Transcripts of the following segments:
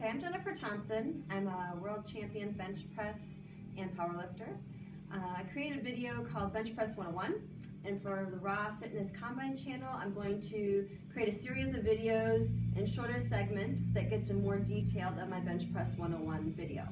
Okay, I'm Jennifer Thompson. I'm a world champion bench press and powerlifter. I created a video called Bench Press 101, and for the Raw Fitness Combine channel, I'm going to create a series of videos in shorter segments that gets in more detail than my Bench Press 101 video.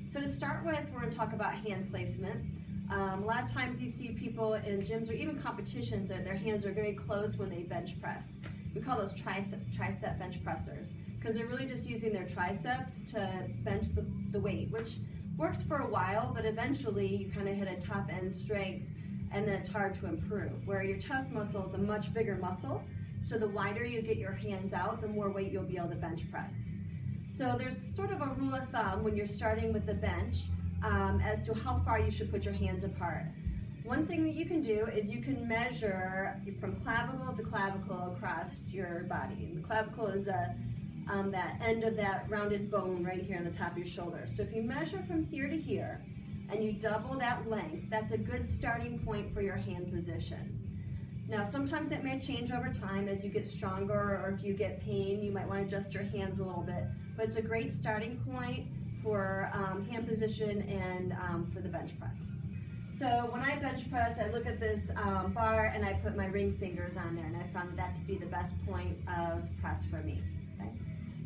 So to start with, we're going to talk about hand placement. A lot of times you see people in gyms or even competitions that their hands are very close when they bench press. We call those tricep bench pressers, because they're really just using their triceps to bench the weight, which works for a while, but eventually you kind of hit a top end strength and then it's hard to improve. Where your chest muscle is a much bigger muscle, so the wider you get your hands out, the more weight you'll be able to bench press. So there's sort of a rule of thumb when you're starting with the bench as to how far you should put your hands apart. One thing that you can do is you can measure from clavicle to clavicle across your body. And the clavicle is that end of that rounded bone right here on the top of your shoulder. So if you measure from here to here and you double that length, that's a good starting point for your hand position. Now sometimes it may change over time as you get stronger, or if you get pain, you might want to adjust your hands a little bit. But it's a great starting point for hand position and for the bench press. So when I bench press, I look at this bar and I put my ring fingers on there, and I found that to be the best point of press for me. Okay?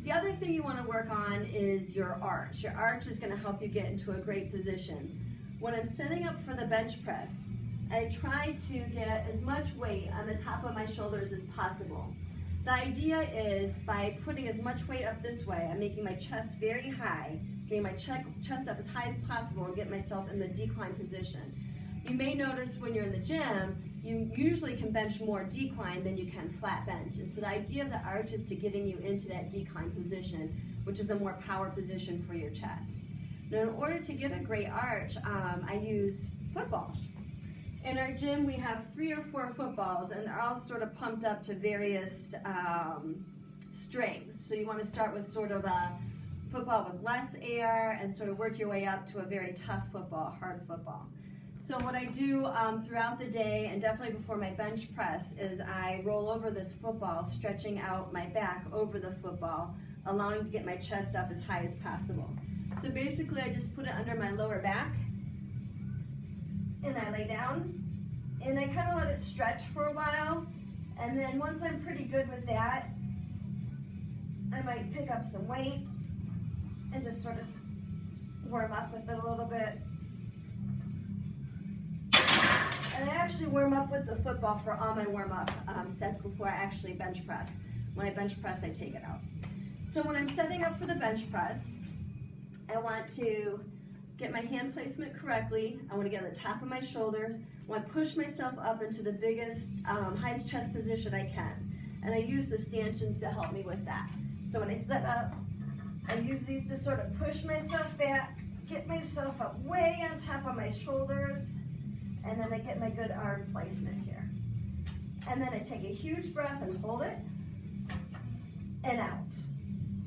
The other thing you want to work on is your arch. Your arch is going to help you get into a great position. When I'm setting up for the bench press, I try to get as much weight on the top of my shoulders as possible. The idea is by putting as much weight up this way, I'm making my chest very high, getting my chest up as high as possible and get myself in the decline position. You may notice when you're in the gym, you usually can bench more decline than you can flat bench. And so the idea of the arch is to getting you into that decline position, which is a more power position for your chest. Now in order to get a great arch, I use footballs. In our gym, we have 3 or 4 footballs, and they're all sort of pumped up to various strengths. So you want to start with sort of a football with less air and sort of work your way up to a very tough football, hard football. So what I do throughout the day, and definitely before my bench press, is I roll over this football, stretching out my back over the football, allowing to get my chest up as high as possible. So basically I just put it under my lower back, and I lay down, and I kind of let it stretch for a while, and then once I'm pretty good with that, I might pick up some weight and just sort of warm up with it a little bit. And I actually warm up with the football for all my warm-up sets before I actually bench press. When I bench press, I take it out. So when I'm setting up for the bench press, I want to get my hand placement correctly. I want to get on the top of my shoulders. I want to push myself up into the biggest, highest chest position I can. And I use the stanchions to help me with that. So when I set up, I use these to sort of push myself back, get myself up way on top of my shoulders, and then I get my good arm placement here. And then I take a huge breath and hold it, and out.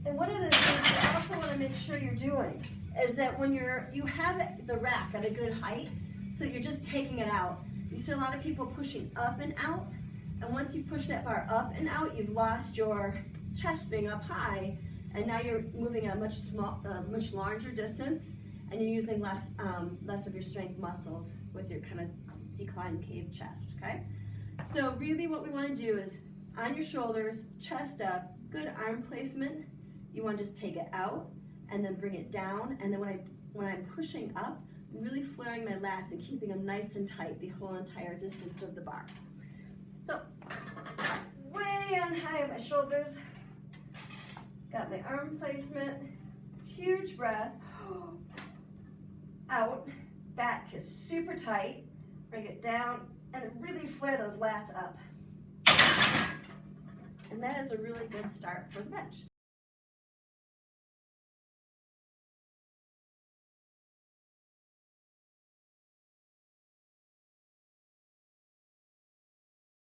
And one of the things you also want to make sure you're doing is that when you have the rack at a good height, so you're just taking it out. You see a lot of people pushing up and out, and once you push that bar up and out, you've lost your chest being up high, and now you're moving at a much larger distance, and you're using less of your strength muscles with your kind of declined cave chest, okay? So really what we want to do is on your shoulders, chest up, good arm placement. You want to just take it out and then bring it down, and then when I'm pushing up, I'm really flaring my lats and keeping them nice and tight the whole entire distance of the bar. So way on high on my shoulders, got my arm placement, huge breath, out, back is super tight, bring it down, and then really flare those lats up. And that is a really good start for the bench.